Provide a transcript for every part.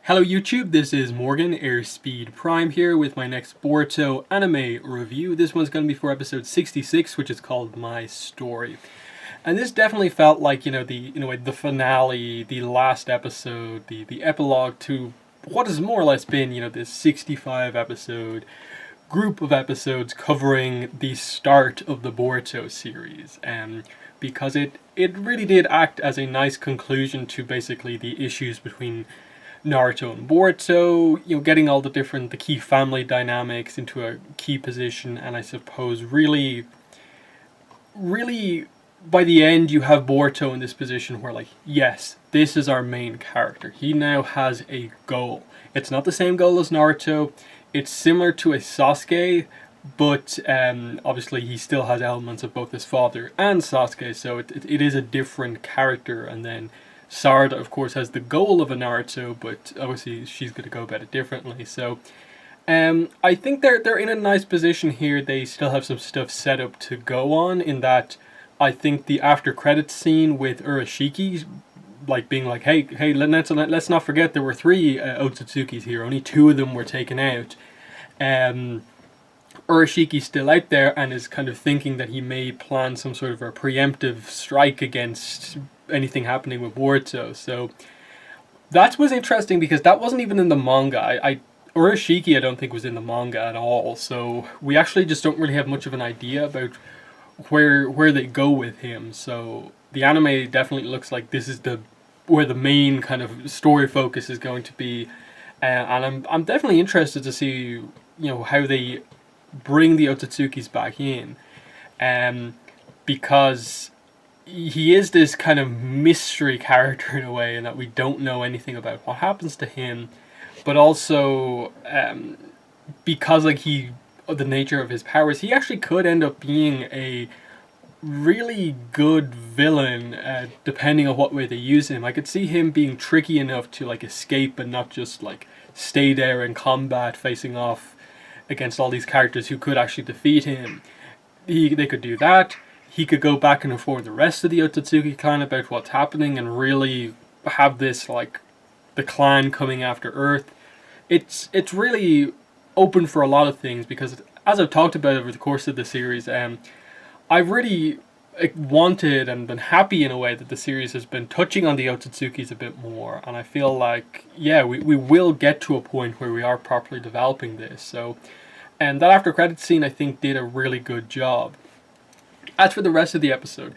Hello YouTube, this is Morgan, Airspeed Prime here with my next Boruto anime review. This one's going to be for episode 66, which is called My Story. And this definitely felt like, the finale, the last episode, the epilogue to what has more or less been, this 65 episode group of episodes covering the start of the Boruto series. Because it really did act as a nice conclusion to basically the issues between Naruto and Boruto, getting all the key family dynamics into a key position, and I suppose really by the end you have Boruto in this position where, like, yes, this is our main character. He now has a goal. It's not the same goal as Naruto. It's similar to a Sasuke, but obviously he still has elements of both his father and Sasuke, so it is a different character. And then Sarada, of course, has the goal of a Naruto, but obviously she's going to go about it differently. So I think they're in a nice position here. They still have some stuff set up to go on, in that I think the after credits scene with Urashiki, like being like, hey, let's not forget there were three Otsutsukis here. Only two of them were taken out. Urashiki's still out there and is kind of thinking that he may plan some sort of a preemptive strike against anything happening with Boruto. So that was interesting because that wasn't even in the manga. Urashiki I don't think was in the manga at all. So we actually just don't really have much of an idea about where they go with him. So the anime definitely looks like this is where the main kind of story focus is going to be, and I'm definitely interested to see how they bring the Otsutsukis back in, because he is this kind of mystery character in a way, in that we don't know anything about what happens to him, but also because of the nature of his powers, he actually could end up being a really good villain, depending on what way they use him. I could see him being tricky enough to escape and not just stay there in combat facing off against all these characters who could actually defeat him. They could do that. He could go back and inform the rest of the Otsutsuki clan about what's happening and really have this the clan coming after Earth. It's really open for a lot of things, because as I've talked about over the course of the series, I really wanted and been happy in a way that the series has been touching on the Otsutsukis a bit more, and I feel like, yeah, we will get to a point where we are properly developing this. So, and that after credits scene I think did a really good job. As for the rest of the episode,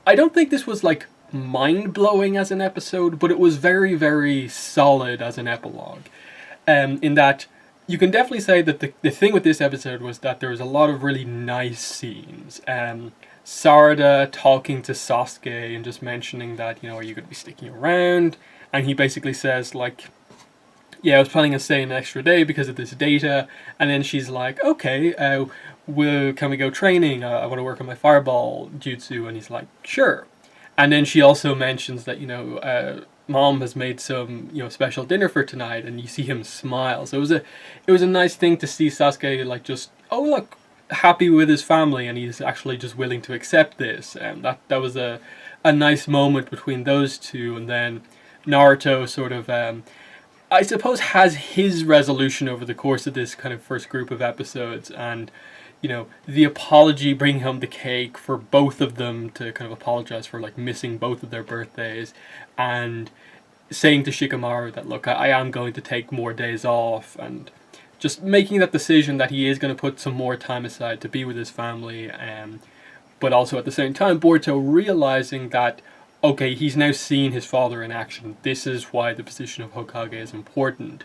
I don't think this was mind-blowing as an episode, but it was very, very solid as an epilogue. In that you can definitely say that the thing with this episode was that there was a lot of really nice scenes. Sarada talking to Sasuke and just mentioning that, are you going to be sticking around? And he basically says, yeah, I was planning on staying an extra day because of this data. And then she's like, okay, can we go training? I want to work on my fireball jutsu. And he's like, sure. And then she also mentions that, Mom has made some, special dinner for tonight, and you see him smile. So it was a nice thing to see Sasuke just, oh look, happy with his family, and he's actually just willing to accept this. And that was a nice moment between those two. And then Naruto sort of, I suppose, has his resolution over the course of this kind of first group of episodes, and the apology, bringing home the cake for both of them to kind of apologize for missing both of their birthdays, and saying to Shikamaru that, look, I am going to take more days off, and just making that decision that he is going to put some more time aside to be with his family, but also at the same time Boruto realizing that, okay, he's now seen his father in action. This is why the position of Hokage is important.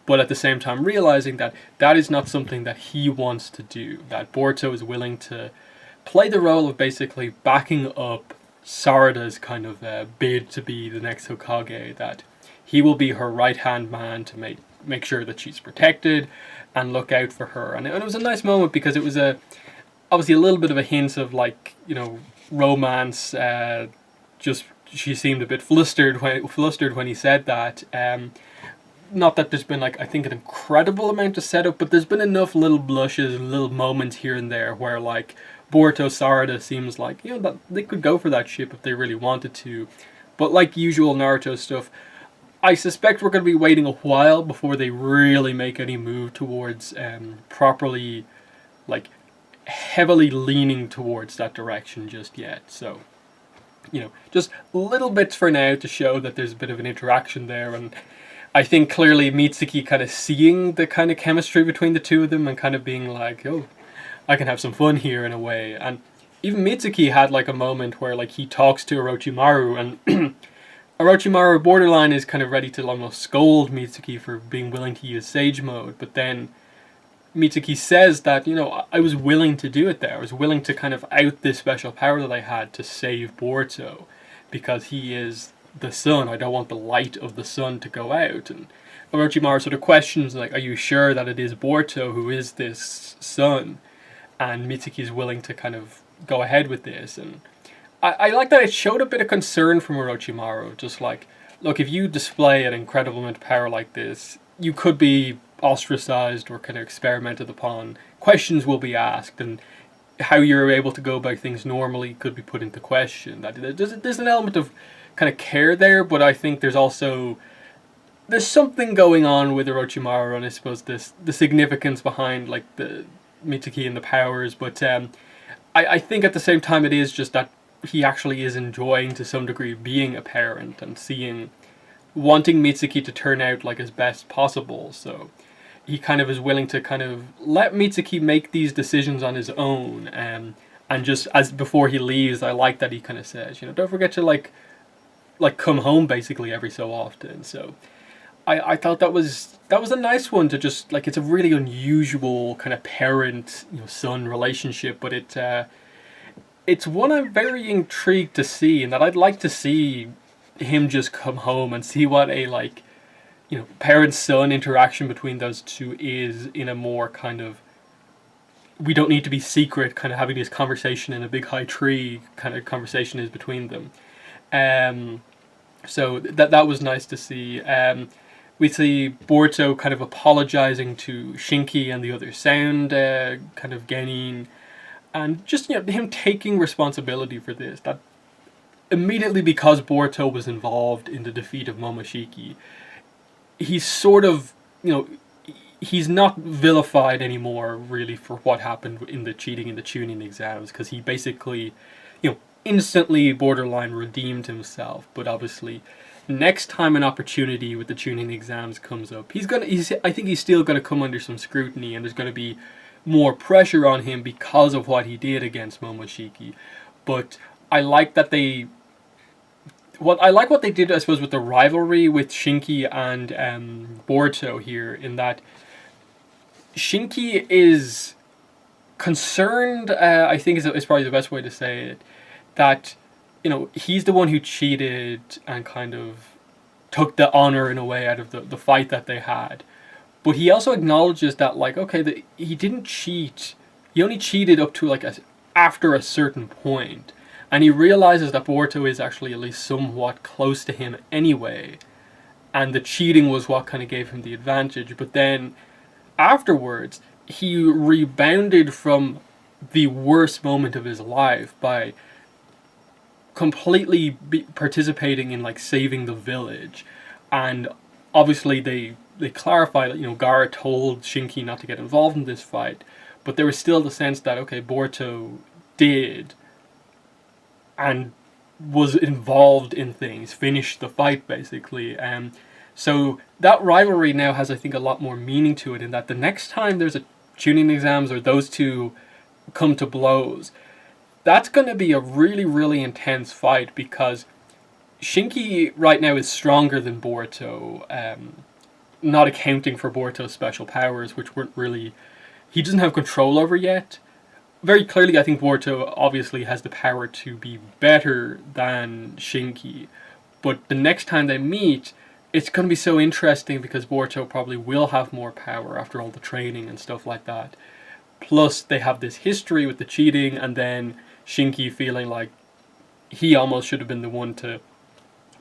But at the same time realizing that that is not something that he wants to do. That Boruto is willing to play the role of basically backing up Sarada's kind of bid to be the next Hokage. That he will be her right-hand man to make sure that she's protected and look out for her. And it was a nice moment because it was obviously a little bit of a hint of romance. Just she seemed a bit flustered when he said that. Not that there's been I think an incredible amount of setup, but there's been enough little blushes and little moments here and there where Boruto Sarada seems that they could go for that ship if they really wanted to. But like usual Naruto stuff, I suspect we're going to be waiting a while before they really make any move towards properly, like, heavily leaning towards that direction just yet. So, just little bits for now to show that there's a bit of an interaction there. And I think clearly Mitsuki kind of seeing the kind of chemistry between the two of them and kind of being like, oh, I can have some fun here in a way. And even Mitsuki had like a moment where like he talks to Orochimaru, and Orochimaru borderline is kind of ready to almost scold Mitsuki for being willing to use Sage Mode, but then Mitsuki says that, I was willing to do it there. I was willing to kind of out this special power that I had to save Boruto, because he is the sun. I don't want the light of the sun to go out. And Orochimaru sort of questions, like, are you sure that it is Boruto who is this sun? And Mitsuki is willing to kind of go ahead with this. And I like that it showed a bit of concern from Orochimaru. Just like, look, if you display an incredible amount of power like this, you could be ostracized or kind of experimented upon. Questions will be asked, and how you're able to go about things normally could be put into question. There's an element of kind of care there, but I think there's something going on with Orochimaru, and I suppose the significance behind like the Mitsuki and the powers. But I think at the same time it is just that he actually is enjoying to some degree being a parent and wanting Mitsuki to turn out like as best possible. So he kind of is willing to kind of let Mitsuki make these decisions on his own. And just as before he leaves, I like that he kind of says, don't forget to like come home basically every so often. So I thought that was a nice one to just like, it's a really unusual kind of parent son relationship, but it's one I'm very intrigued to see, and that I'd like to see him just come home and see what a like parent-son interaction between those two is, in a more kind of, we don't need to be secret, kind of having this conversation in a big high tree kind of conversation is between them. So that was nice to see. We see Boruto kind of apologizing to Shinki and the other Sound kind of Genin, and just him taking responsibility for this. That immediately, because Boruto was involved in the defeat of Momoshiki, he's sort of, he's not vilified anymore, really, for what happened in the cheating in the tuning exams, because he basically, instantly borderline redeemed himself. But obviously, next time an opportunity with the tuning exams comes up, I think he's still gonna come under some scrutiny, and there's gonna be more pressure on him because of what he did against Momoshiki. But I like that what they did, I suppose, with the rivalry with Shinki and Boruto here, in that Shinki is concerned, I think is probably the best way to say it, that, he's the one who cheated and kind of took the honor in a way out of the fight that they had. But he also acknowledges that, like, okay, he didn't cheat. He only cheated up to, like, after a certain point. And he realizes that Boruto is actually at least somewhat close to him anyway. And the cheating was what kind of gave him the advantage. But then, afterwards, he rebounded from the worst moment of his life by completely participating in, like, saving the village. And obviously they clarify that, Gaara told Shinki not to get involved in this fight. But there was still the sense that, okay, Boruto did, and was involved in things, finished the fight basically. So that rivalry now has, I think, a lot more meaning to it, in that the next time there's a tuning exams or those two come to blows, that's going to be a really, really intense fight, because Shinki right now is stronger than Boruto, not accounting for Boruto's special powers, which weren't really, he doesn't have control over yet. Very clearly, I think Boruto obviously has the power to be better than Shinki. But the next time they meet, it's going to be so interesting, because Boruto probably will have more power after all the training and stuff like that. Plus, they have this history with the cheating, and then Shinki feeling like he almost should have been the one to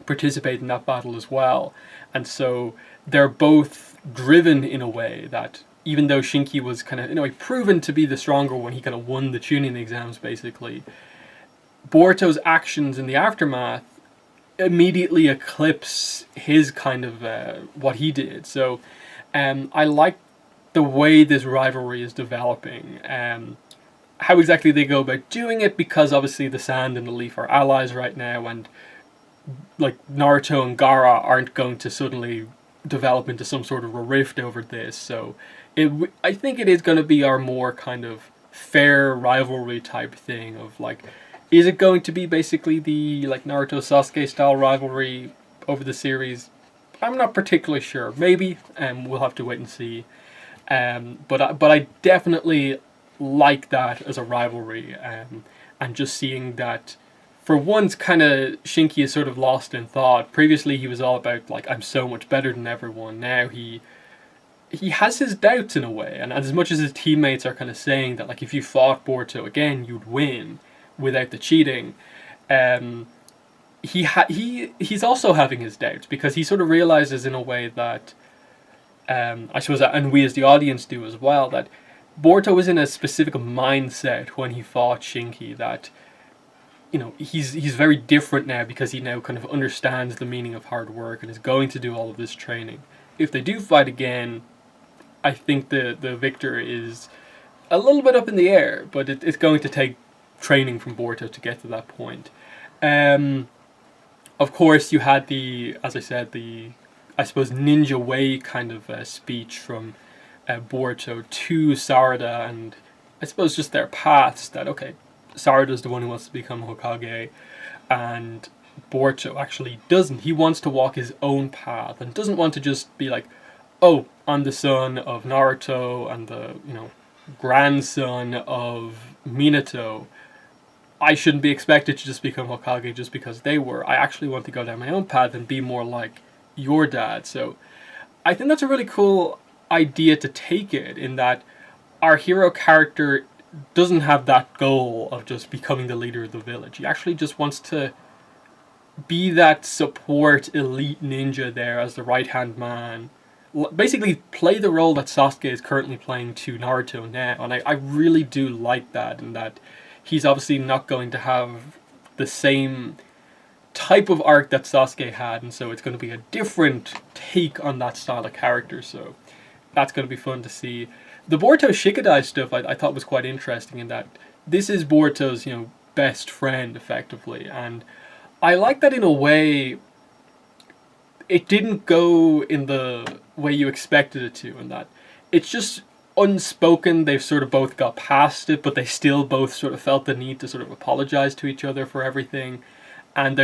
participate in that battle as well. And so they're both driven in a way that, even though Shinki was kind of, in a way, proven to be the stronger one, he kind of won the tuning exams, basically, Boruto's actions in the aftermath immediately eclipse his kind of what he did. So I like the way this rivalry is developing. How exactly they go about doing it, because obviously the Sand and the Leaf are allies right now, and like Naruto and Gaara aren't going to suddenly develop into some sort of a rift over this. So I think it is going to be our more kind of fair rivalry type thing of like, is it going to be basically the like Naruto Sasuke style rivalry over the series? I'm not particularly sure. Maybe, we'll have to wait and see. But I definitely like that as a rivalry, and just seeing that for once, kind of Shinki is sort of lost in thought. Previously, he was all about like, I'm so much better than everyone. Now he has his doubts in a way, and as much as his teammates are kind of saying that like if you fought Boruto again, you'd win without the cheating. He's also having his doubts, because he sort of realizes in a way that I suppose, and we as the audience do as well, that Boruto was in a specific mindset when he fought Shinki, that he's very different now, because he now kind of understands the meaning of hard work and is going to do all of this training. If they do fight again, I think the victor is a little bit up in the air, but it's going to take training from Boruto to get to that point. Of course, you had as I said, I suppose ninja way kind of speech from Boruto to Sarada, and I suppose just their paths, that okay, Sarada's the one who wants to become Hokage, and Boruto actually doesn't. He wants to walk his own path and doesn't want to just be like, oh, I'm the son of Naruto and the grandson of Minato. I shouldn't be expected to just become Hokage just because they were. I actually want to go down my own path and be more like your dad. So I think that's a really cool idea to take it, in that our hero character doesn't have that goal of just becoming the leader of the village. He actually just wants to be that support elite ninja there as the right-hand man. Basically play the role that Sasuke is currently playing to Naruto now. And I really do like that, and that he's obviously not going to have the same type of arc that Sasuke had, and so it's going to be a different take on that style of character, so that's going to be fun to see. The Boruto Shikadai stuff I thought was quite interesting, in that this is Boruto's best friend, effectively, and I like that in a way it didn't go in the way you expected it to, and that it's just unspoken. They've sort of both got past it, but they still both sort of felt the need to sort of apologize to each other for everything, and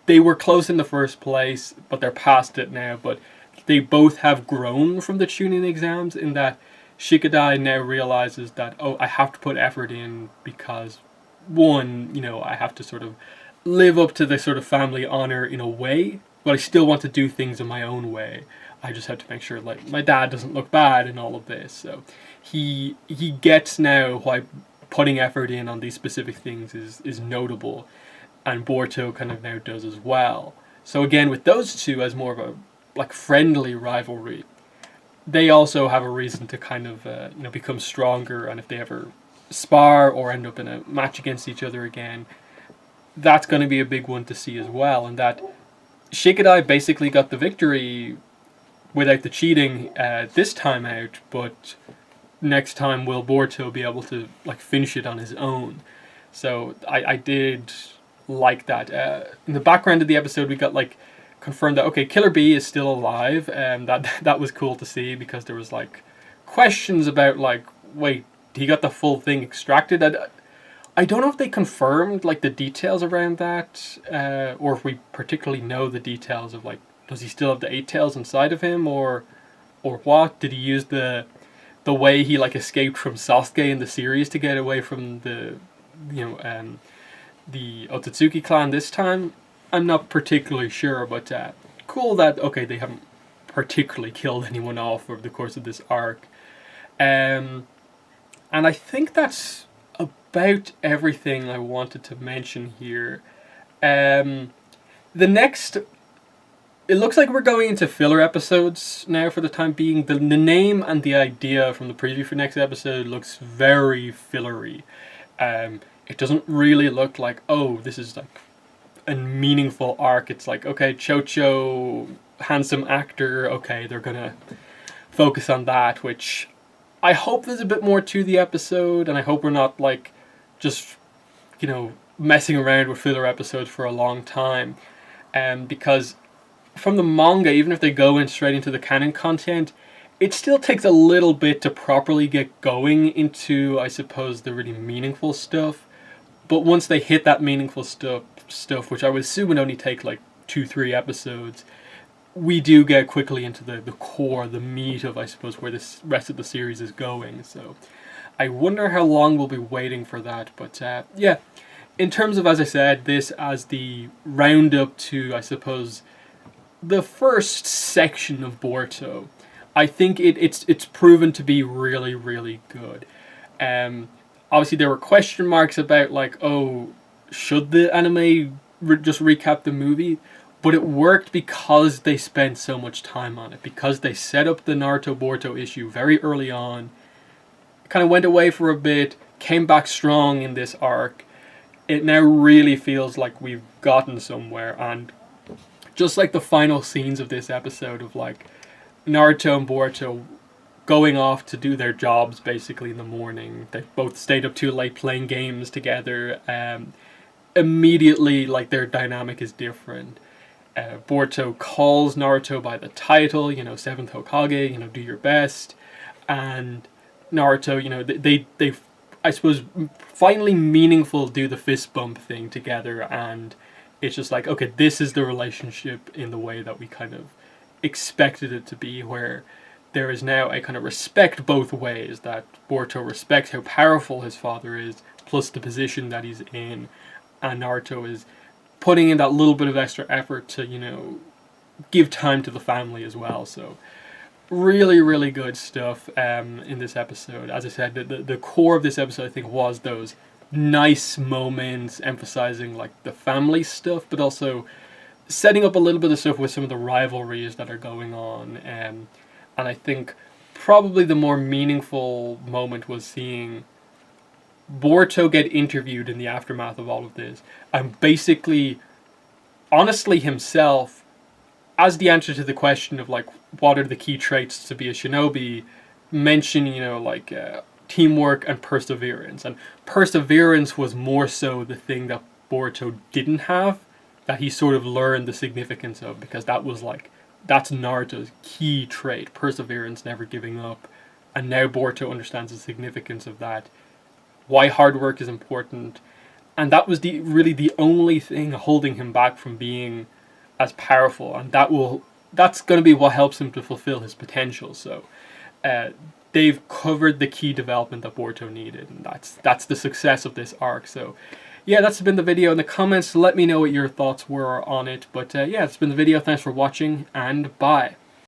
they were close in the first place, but they're past it now. But they both have grown from the Chunin exams, in that Shikadai now realizes that, oh, I have to put effort in, because one, I have to sort of live up to the sort of family honor in a way, but I still want to do things in my own way. I just have to make sure like my dad doesn't look bad in all of this. So he gets now why putting effort in on these specific things is notable, and Boruto kind of now does as well. So again, with those two as more of a like friendly rivalry, they also have a reason to kind of become stronger, and if they ever spar or end up in a match against each other again, that's going to be a big one to see as well. And that Shikadai basically got the victory without the cheating this time out, but next time will Boruto be able to like finish it on his own? So I did like that. In the background of the episode, we got like confirmed that okay, Killer Bee is still alive, and that was cool to see, because there was like questions about like, wait, he got the full thing extracted? I don't know if they confirmed like the details around that, or if we particularly know the details of like, does he still have the 8 tails inside of him, or what? Did he use the way he like escaped from Sasuke in the series to get away from the Otsutsuki clan this time? I'm not particularly sure, but cool that okay, they haven't particularly killed anyone off over the course of this arc. And I think that's about everything I wanted to mention here. The next, it looks like we're going into filler episodes now for the time being. The name and the idea from the preview for next episode looks very fillery. It doesn't really look like, oh, this is like a meaningful arc. It's like, okay, Chocho, handsome actor, okay, they're gonna focus on that, which I hope there's a bit more to the episode, and I hope we're not like just, you know, messing around with filler episodes for a long time. Because from the manga, even if they go in straight into the canon content, it still takes a little bit to properly get going into, I suppose, the really meaningful stuff. But once they hit that meaningful stuff, which I would assume would only take like 2-3 episodes, we do get quickly into the core, the meat of, I suppose, where this rest of the series is going. So I wonder how long we'll be waiting for that. But yeah, in terms of, as I said, this as the roundup to, I suppose, the first section of Boruto, I think it's proven to be really, really good. Obviously, there were question marks about, like, oh, should the anime just recap the movie? But it worked because they spent so much time on it. Because they set up the Naruto Boruto issue very early on. Kind of went away for a bit. Came back strong in this arc. It now really feels like we've gotten somewhere. And just like the final scenes of this episode of, like, Naruto and Boruto going off to do their jobs basically in the morning. They both stayed up too late playing games together. Immediately, like, their dynamic is different. Boruto calls Naruto by the title, you know, 7th Hokage, you know, do your best. And Naruto, you know, they I suppose, finally meaningful do the fist bump thing together. And it's just like, okay, this is the relationship in the way that we kind of expected it to be, where there is now a kind of respect both ways, that Boruto respects how powerful his father is, plus the position that he's in, and Naruto is putting in that little bit of extra effort to, you know, give time to the family as well. So really, really good stuff in this episode. As I said, the core of this episode, I think, was those nice moments emphasizing, like, the family stuff, but also setting up a little bit of stuff with some of the rivalries that are going on. And I think probably the more meaningful moment was seeing Boruto get interviewed in the aftermath of all of this, and basically, honestly himself, as the answer to the question of, like, what are the key traits to be a shinobi, mention, you know, like, teamwork and perseverance. And perseverance was more so the thing that Boruto didn't have, that he sort of learned the significance of, because that was, like, that's Naruto's key trait, perseverance, never giving up. And now Boruto understands the significance of that, why hard work is important. And that was really the only thing holding him back from being as powerful. And that's going to be what helps him to fulfill his potential. So they've covered the key development that Boruto needed. And that's the success of this arc. So yeah, that's been the video. In the comments, let me know what your thoughts were on it. But yeah, that's been the video. Thanks for watching, and bye.